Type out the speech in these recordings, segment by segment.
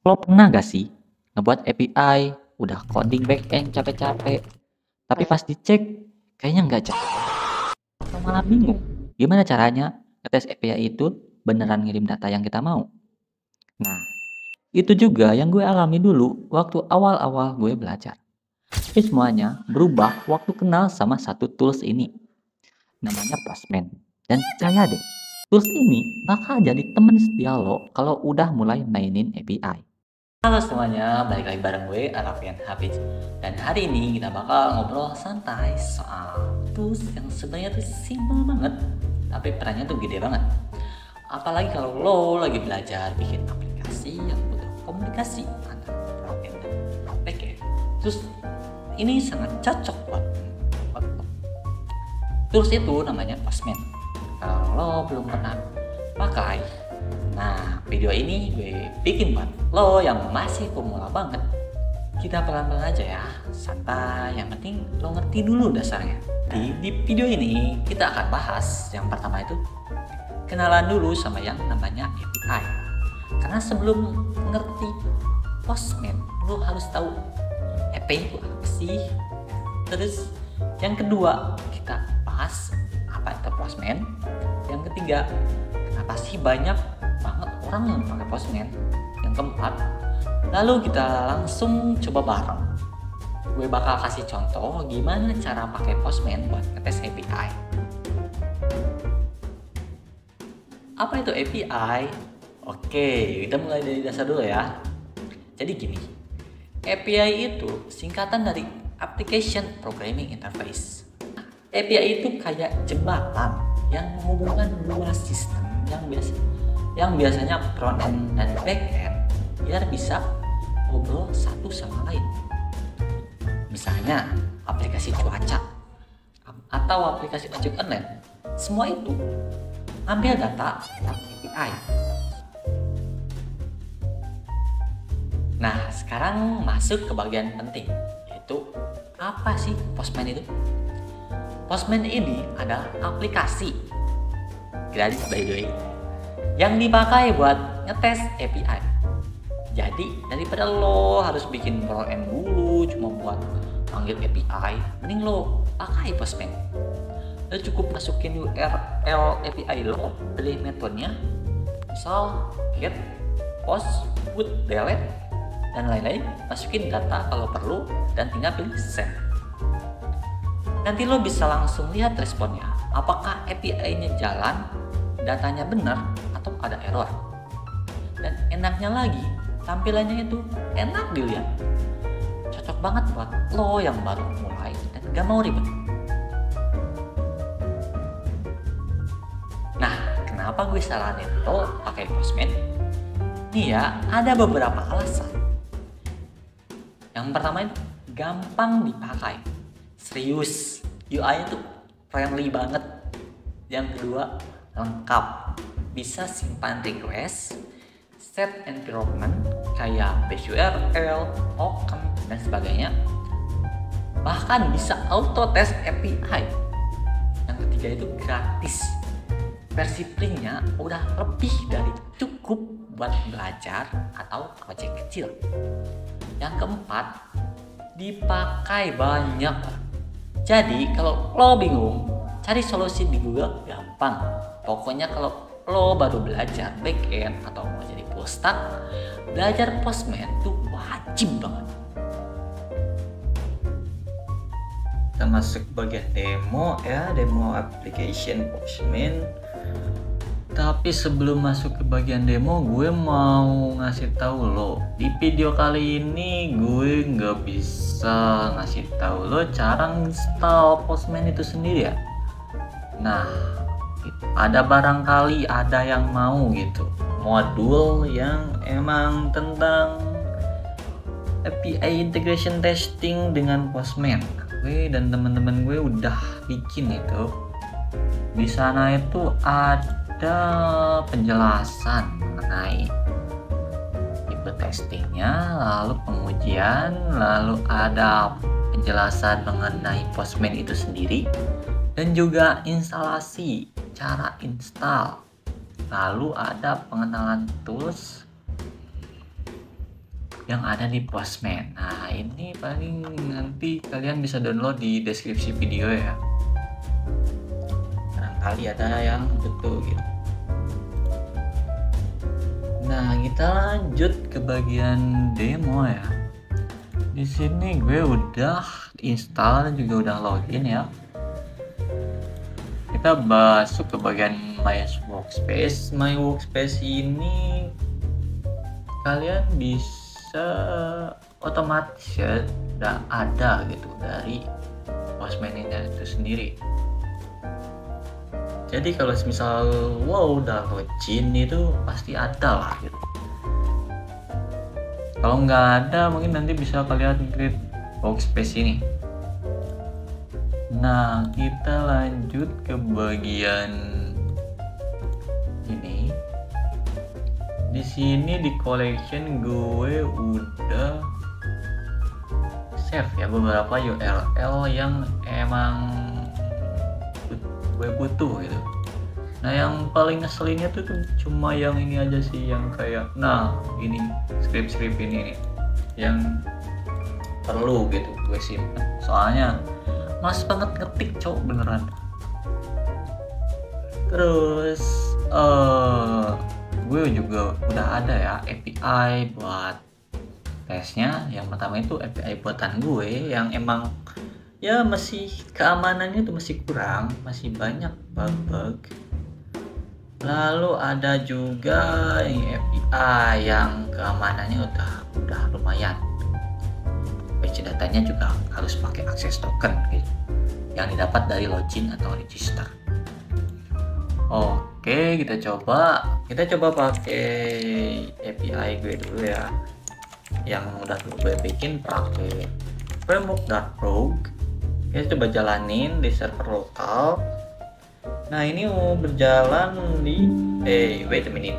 Lo pernah gak sih ngebuat API, udah coding backend capek-capek, tapi pas dicek kayaknya nggak jalan, atau malah bingung gimana caranya ngetes API itu beneran ngirim data yang kita mau? Nah, itu juga yang gue alami dulu waktu awal-awal gue belajar. Tapi semuanya berubah waktu kenal sama satu tools ini, namanya Postman. Dan percaya deh, tools ini bakal jadi temen setia lo kalau udah mulai mainin API. Halo semuanya, balik lagi bareng gue, Arafian Hafiz. Dan hari ini kita bakal ngobrol santai soal tools yang sebenarnya tuh simple banget, tapi perannya tuh gede banget. Apalagi kalau lo lagi belajar bikin aplikasi yang butuh komunikasi antara front-end dan back-end. Terus ini sangat cocok buat lo. Tools itu namanya Postman. Kalau lo belum pernah pakai, nah video ini gue bikin buat lo yang masih pemula banget. Kita pelan-pelan aja ya, santai, yang penting lo ngerti dulu dasarnya. Di video ini kita akan bahas yang pertama itu kenalan dulu sama yang namanya API. Karena sebelum ngerti Postman, lo harus tahu API itu apa sih. Terus yang kedua kita bahas apa itu Postman. Yang ketiga, kenapa sih banyak banget orang yang pakai Postman. Yang keempat, lalu kita langsung coba bareng. Gue bakal kasih contoh gimana cara pakai Postman buat ngetes API. Apa itu API? Oke, kita mulai dari dasar dulu ya. Jadi gini, API itu singkatan dari Application Programming Interface. API itu kayak jembatan yang menghubungkan dua sistem yang biasanya front end dan back end biar bisa ngobrol satu sama lain. Misalnya aplikasi cuaca atau aplikasi ojek online, semua itu ambil data lewat API. Nah, sekarang masuk ke bagian penting, yaitu apa sih Postman itu? Postman ini adalah aplikasi gratis by the way yang dipakai buat ngetes API. Jadi daripada lo harus bikin front end dulu cuma buat panggil API, mending lo pakai Postman. Lo cukup masukin URL API lo, pilih metodenya, misal get, post, put, delete, dan lain-lain. Masukin data kalau perlu dan tinggal pilih send. Nanti lo bisa langsung lihat responnya, apakah API-nya jalan, datanya benar atau ada error. Dan enaknya lagi, tampilannya itu enak dilihat. Cocok banget buat lo yang baru mulai dan gak mau ribet. Nah, kenapa gue saranin lo pakai Postman? Nih ya, ada beberapa alasan. Yang pertama itu gampang dipakai. Serius, UI itu friendly banget. Yang kedua, lengkap. Bisa simpan request, set environment kayak base URL, token, dan sebagainya. Bahkan bisa auto test API. Yang ketiga itu gratis. Versi free-nya udah lebih dari cukup buat belajar atau project kecil. Yang keempat, dipakai banyak. Jadi kalau lo bingung, cari solusi di Google gampang. Pokoknya kalau lo baru belajar backend atau mau jadi full stack, belajar Postman itu wajib banget. Kita masuk bagian demo ya, demo application Postman. Tapi sebelum masuk ke bagian demo, gue mau ngasih tahu lo, di video kali ini gue nggak bisa ngasih tahu lo cara install Postman itu sendiri ya. Nah, ada barangkali ada yang mau gitu, modul yang emang tentang API integration testing dengan Postman. Gue dan teman-teman gue udah bikin itu. Di sana itu ada penjelasan mengenai tipe testingnya, lalu pengujian, lalu ada penjelasan mengenai Postman itu sendiri, dan juga instalasi, cara install, lalu ada pengenalan tools, yang ada di Postman. Nah ini paling nanti kalian bisa download di deskripsi video ya, barangkali ada yang butuh gitu. Nah kita lanjut ke bagian demo ya. Di sini gue udah install dan juga udah login ya. Kita masuk ke bagian My Workspace. My Workspace ini kalian bisa otomatis ya, udah ada gitu dari Postman itu sendiri. Jadi kalau misal udah login itu pasti ada lah gitu. Kalau nggak ada mungkin nanti bisa kalian create workspace ini. Nah kita lanjut ke bagian ini. Di sini di collection gue udah save ya beberapa URL yang emang gue butuh gitu. Nah yang paling ngeselinnya tuh cuma yang ini aja sih, yang kayak ini script ini nih yang perlu gitu gue simpen, soalnya mas banget ngetik cowok beneran. Terus gue juga udah ada ya API buat tesnya. Yang pertama itu API buatan gue yang emang ya masih keamanannya tuh masih kurang, masih banyak bug. Lalu ada juga API yang keamanannya udah lumayan. Batch datanya juga harus pakai access token gitu, yang didapat dari login atau register. Oke, kita coba pakai API gue dulu ya, yang udah gue bikin pakai framework.rogue. Kita coba jalanin di server lokal. Nah ini mau berjalan di wait a minute.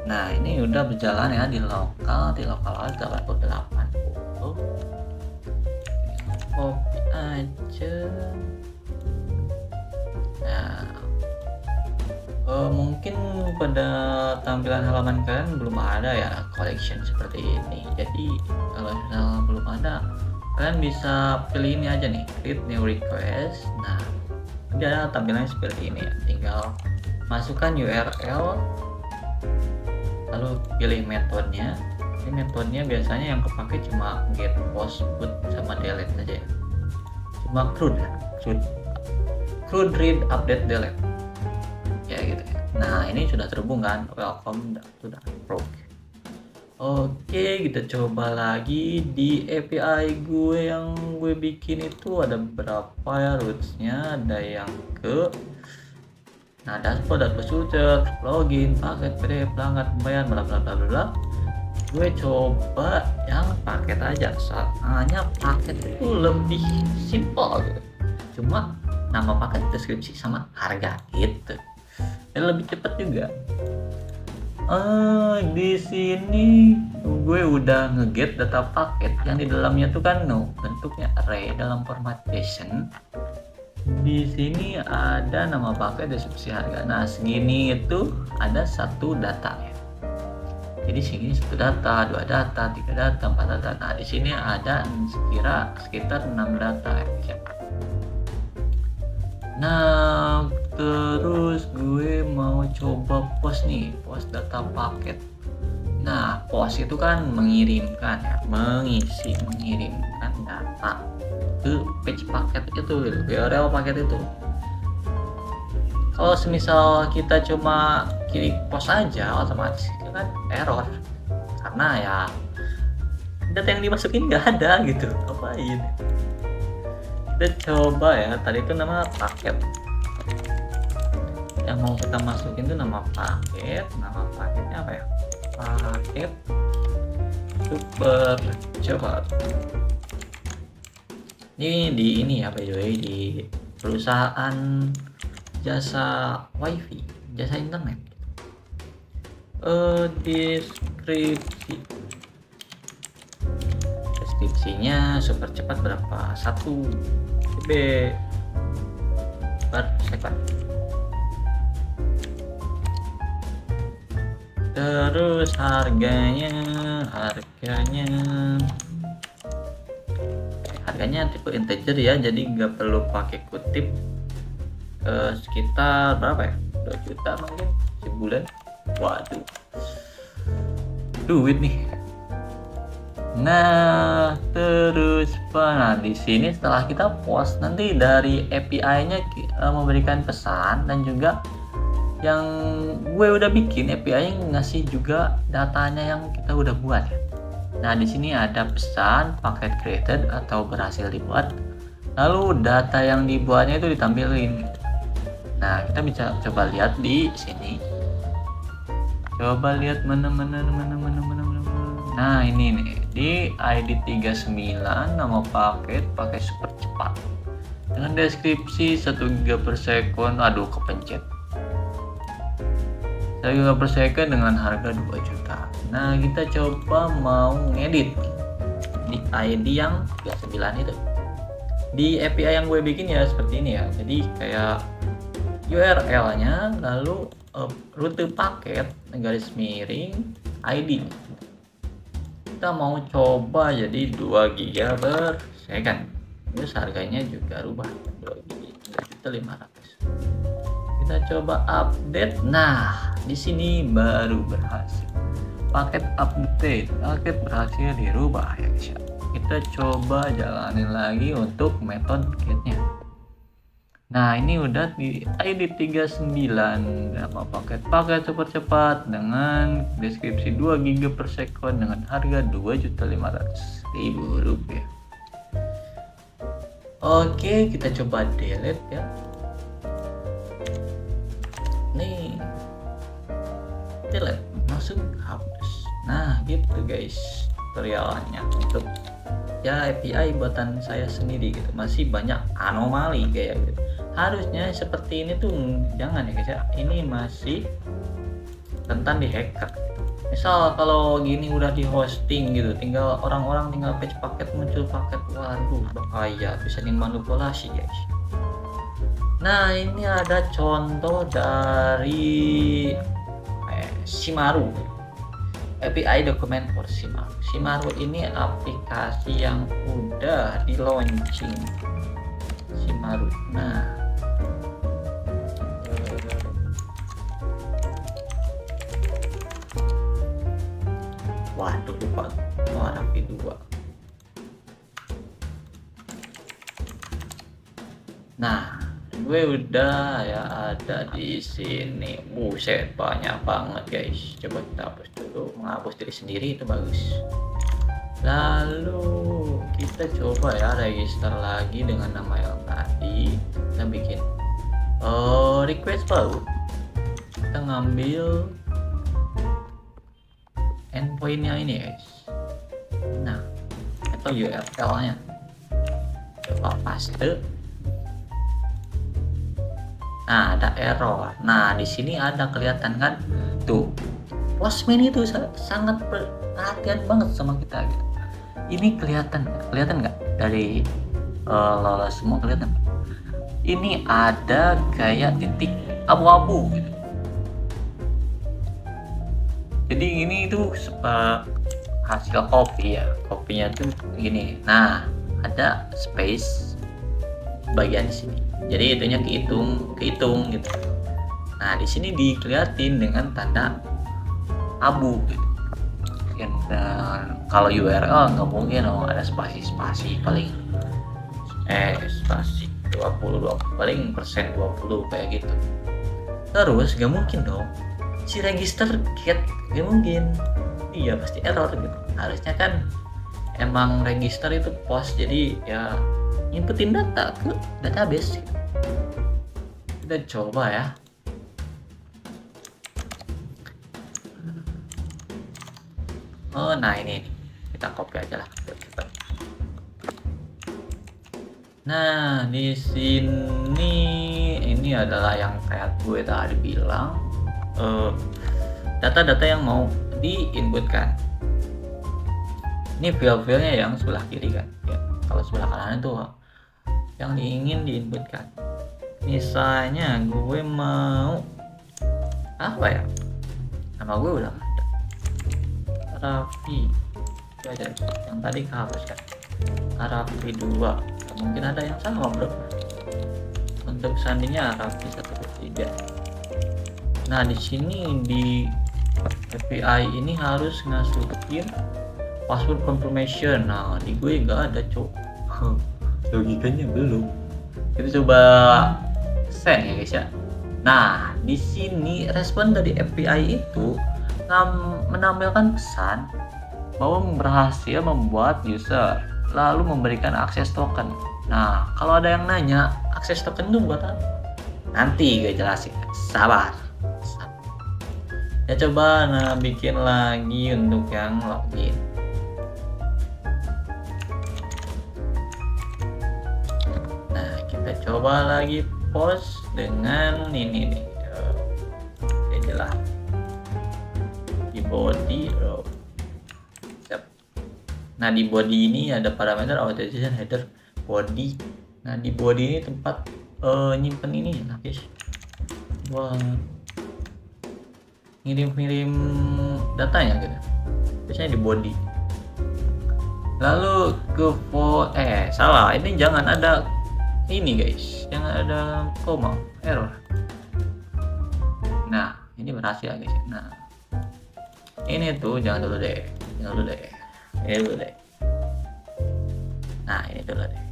Nah ini udah berjalan ya di lokal aja 80. Copy aja. Nah mungkin pada tampilan halaman kalian belum ada ya collection seperti ini. Jadi kalau misalnya belum ada, kalian bisa pilih ini aja nih, create new request. Nah ini ada tampilannya seperti ini ya, tinggal masukkan URL lalu pilih metodenya. Ini metodenya biasanya yang kepake cuma get, post, put sama delete aja ya, cuma CRUD read, update, delete ya gitu ya. Nah ini sudah terhubung kan, welcome sudah approve. Oke, kita coba lagi di API gue yang gue bikin itu ada beberapa ya rootsnya, ada yang ke dashboard, shooter, login, paket, PDF, pelanggan, pembayaran, bla bla bla bla. Gue coba yang paket aja, soalnya paket itu lebih simple gitu, cuma nama paket, deskripsi sama harga gitu, dan lebih cepat juga. Di sini gue udah nge-get data paket yang di dalamnya tuh kan bentuknya array dalam format JSON. Di sini ada nama paket, deskripsi harga. Nah segini itu ada satu data ya. Jadi segini satu data, 2 data, 3 data, 4 data. Nah di sini ada sekitar 6 data ya. Nah terus gue mau coba post data paket. Nah post itu kan mengirimkan ya, mengirimkan data ke page paket itu, URL paket itu. Kalau semisal kita cuma klik post aja, otomatis itu kan error, karena ya data yang dimasukin nggak ada gitu, ngapain. Kita coba ya, tadi itu nama paket yang mau kita masukin itu nama paketnya apa ya, paket super cepat. Ini ya by the way, di perusahaan jasa wifi, jasa internet. Deskripsinya super cepat berapa, 1 GB. cepat. Terus harganya tipe integer ya, jadi nggak perlu pakai kutip. Sekitar berapa ya, 2 juta mungkin sebulan. Waduh, duit nih. Nah terus di sini setelah kita post, nanti dari API-nya memberikan pesan, dan juga yang gue udah bikin API-nya ngasih juga datanya yang kita udah buat ya. Nah di sini ada pesan paket created atau berhasil dibuat, lalu data yang dibuatnya itu ditampilin. Nah kita bisa coba lihat di sini, coba lihat mana. Nah ini nih, di ID 39 nama paket pakai super cepat dengan deskripsi 1 GB per second. Aduh kepencet, 1 GB per second dengan harga 2 juta. Nah kita coba mau ngedit di ID yang 39 itu. Di API yang gue bikin ya seperti ini ya, jadi kayak URL nya, lalu rute paket garis miring ID. Kita mau coba jadi 2 GB per second, terus harganya juga rubah 2 GB 2.500.000. Kita coba update. Nah di sini baru berhasil, paket update, paket berhasil dirubah ya guys. Kita coba jalanin lagi untuk metode getnya. Nah ini udah di ID 39 nama paket super cepat dengan deskripsi 2 GB per second dengan harga 2.500.000 rupiah. Oke kita coba delete ya. Nih delete, masuk hapus. Nah gitu guys tutorialnya untuk ya API buatan saya sendiri gitu. Masih banyak anomali kayak gitu. Harusnya seperti ini tuh jangan ya guys ya, ini masih rentan di hacker. Misal kalau gini udah di hosting gitu, tinggal orang-orang tinggal patch paket, muncul paket, waduh bahaya, bisa dimanipulasi guys. Nah ini ada contoh dari Shimaru, API document for Shimaru. Shimaru ini aplikasi yang udah di launching Shimaru. Nah waduh lupa warna V2. Nah gue udah ya ada di sini. Buset banyak banget guys. Coba kita hapus dulu, menghapus diri sendiri itu bagus. Lalu kita coba ya register lagi dengan nama yang tadi. Kita bikin request baru. Kita ngambil endpointnya ini guys. Nah atau URL nya coba paste. Nah ada error. Nah di sini ada kelihatan kan tuh, Postman itu sangat perhatian banget sama kita gitu. Ini kelihatan nggak dari lolos semua, kelihatan? Ini ada kayak titik abu-abu gitu. Jadi ini itu hasil copy ya, kopinya tuh gini. Nah ada space bagian di sini, jadi itunya kehitung gitu. Nah di sini dikeliatin dengan tanda abu gitu. Dan kalau URL nggak mungkin ada spasi paling spasi 20 paling persen 20 kayak gitu. Terus nggak mungkin dong si register get, nggak mungkin. Iya pasti error gitu. Harusnya kan emang register itu post, jadi ya inputin data ke database gitu. Kita coba ya. Oh nah ini kita copy aja lah. Nah di sini ini adalah yang kayak gue tadi bilang, data-data yang mau diinputkan. Ini file-filenya yang sebelah kiri kan ya. Kalau sebelah kanan itu yang ingin diinputkan. Misalnya gue mau apa ya, nama gue udah ada, Raffi aja yang tadi kehapus kan, Raffi 2. Mungkin ada yang sama bro, untuk sandinya Raffi 123. Nah di sini di API ini harus ngasuhin password confirmation. Nah di gue nggak ada cok, logikanya belum. Kita coba send ya guys ya. Nah di sini respon dari API itu menampilkan pesan bahwa berhasil membuat user lalu memberikan akses token. Nah kalau ada yang nanya akses token itu buat apa, nanti gue jelasin, sabar. Ya coba bikin lagi untuk yang login. Nah kita coba lagi post dengan ini nih, ya jelas di body. Nah di body ini ada parameter authorization header body. Nah di body ini tempat nyimpen ini ya guys, buat ngirim-ngirim datanya gitu, biasanya di body. Lalu ke salah, ini jangan ada ini guys, jangan ada koma, error. Nah ini berhasil guys. Nah ini tuh jangan dulu deh, ini dulu deh. Nah ini dulu deh,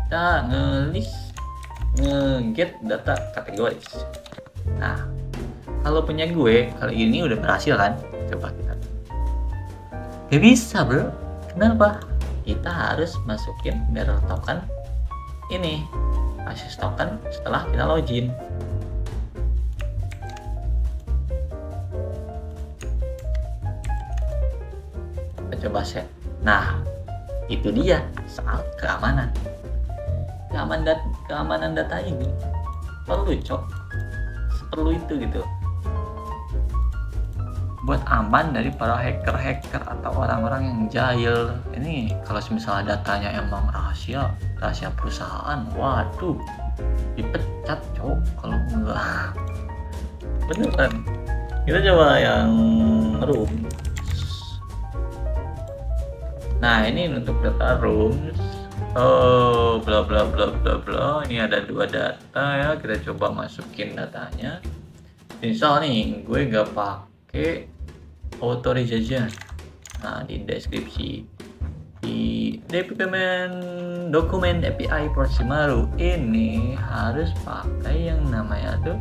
kita nge-get data kategoris. Nah kalau punya gue kali ini udah berhasil kan, coba kita. Gak bisa bro, kenapa? Kita harus masukin mirror token ini, akses token setelah kita login. Kita coba set. Nah itu dia soal keamanan. Keamanan data ini perlu cok, seperlu itu gitu, buat aman dari para hacker atau orang-orang yang jahil. Ini kalau misalnya datanya emang rahasia perusahaan, waduh dipecat cok kalau enggak. Bener kan? Kita coba yang room. Nah ini untuk data rooms, bla bla bla bla bla. Ini ada 2 data ya, kita coba masukin datanya. Misal nih gue gak pakai authorization. Nah di deskripsi di dokumen API Proxima ini harus pakai yang namanya tuh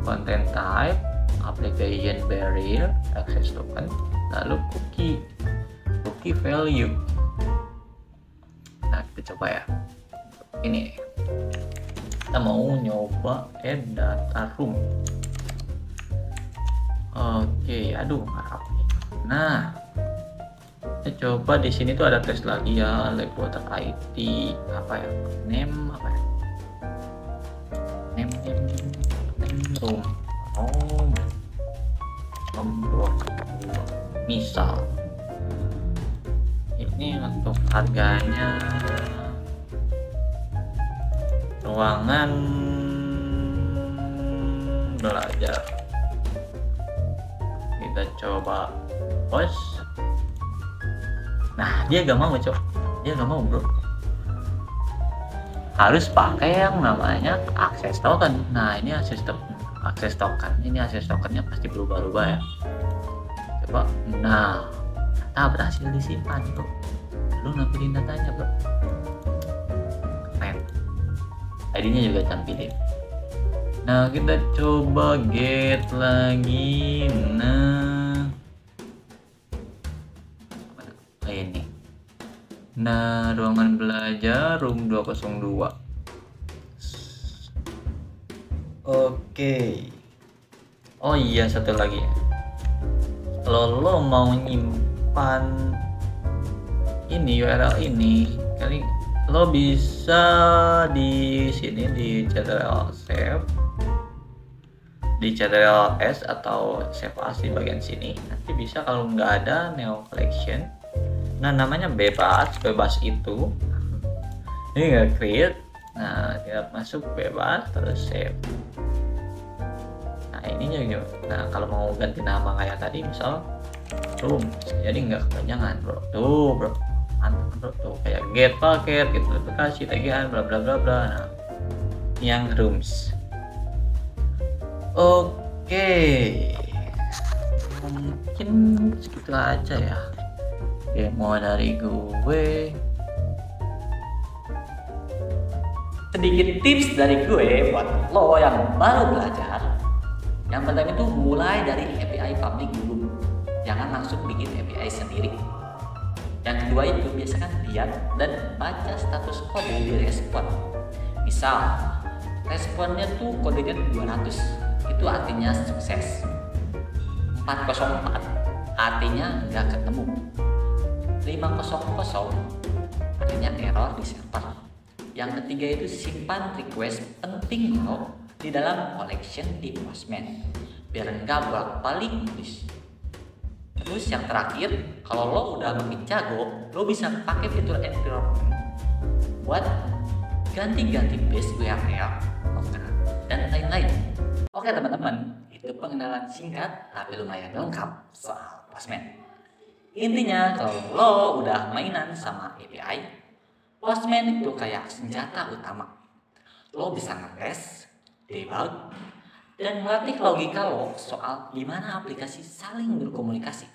content type, application barrier, access token, lalu cookie value. Nah kita coba ya, ini kita mau nyoba add data room. Oke, aduh harap. Nah kita coba di sini tuh ada tes lagi ya, water ID apa ya, name apa ya, name room misal ini untuk harganya ruangan belajar. Kita coba post. Nah dia gak mau cok, dia gak mau bro, harus pakai yang namanya akses token. Nah ini akses token, ini akses tokennya pasti berubah-ubah ya. Coba, nah data berhasil disimpan bro, lu nampilin datanya bro, keren, ID-nya juga tampilin. Nah kita coba get lagi. Nah ini, nah ruangan belajar room 202. Oke. Oh iya satu lagi, kalau lo mau nyimpan ini URL ini, kali lo bisa di sini di CTRL save, di CTRL S atau save as di bagian sini. Nanti bisa kalau nggak ada Neo Collection. Nah namanya bebas itu ini nggak create. Nah, tinggal masuk bebas terus save. Nah, ininya gitu. Nah, kalau mau ganti nama kayak tadi misal rooms, jadi nggak kepanjangan bro. Tuh bro, mantap bro, tuh kayak get paket, get notifikasi, tagihan, bla bla bla bla. Nah, yang rooms. Oke, mungkin segitu aja ya demo dari gue. Sedikit tips dari gue buat lo yang baru belajar. Yang pertama itu mulai dari API public dulu. Jangan langsung bikin API sendiri. Yang kedua itu biasakan lihat dan baca status kode di respon. Misal, responnya tuh kodenya 200. Itu artinya sukses. 404 artinya nggak ketemu. 500 artinya error di server. Yang ketiga itu simpan request penting lo di dalam collection di Postman biar nggak bolak-balik nulis. Terus yang terakhir, kalau lo udah makin jago, lo bisa pakai fitur environment buat ganti-ganti base URL, dan lain-lain. Oke teman-teman, itu pengenalan singkat tapi lumayan lengkap soal Postman. Intinya kalau lo udah mainan sama API, Postman itu kayak senjata utama. Lo bisa ngetes, debug, dan melatih logika lo soal gimana aplikasi saling berkomunikasi.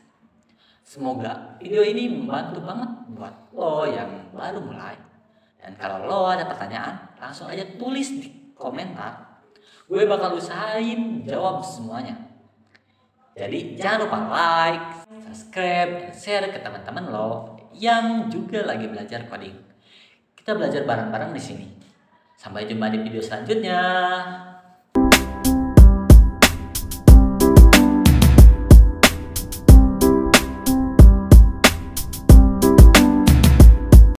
Semoga video ini membantu banget buat lo yang baru mulai. Dan kalau lo ada pertanyaan, langsung aja tulis di komentar. Gue bakal usahain jawab semuanya. Jadi jangan lupa like, subscribe, dan share ke teman-teman lo yang juga lagi belajar coding. Kita belajar bareng-bareng di sini. Sampai jumpa di video selanjutnya.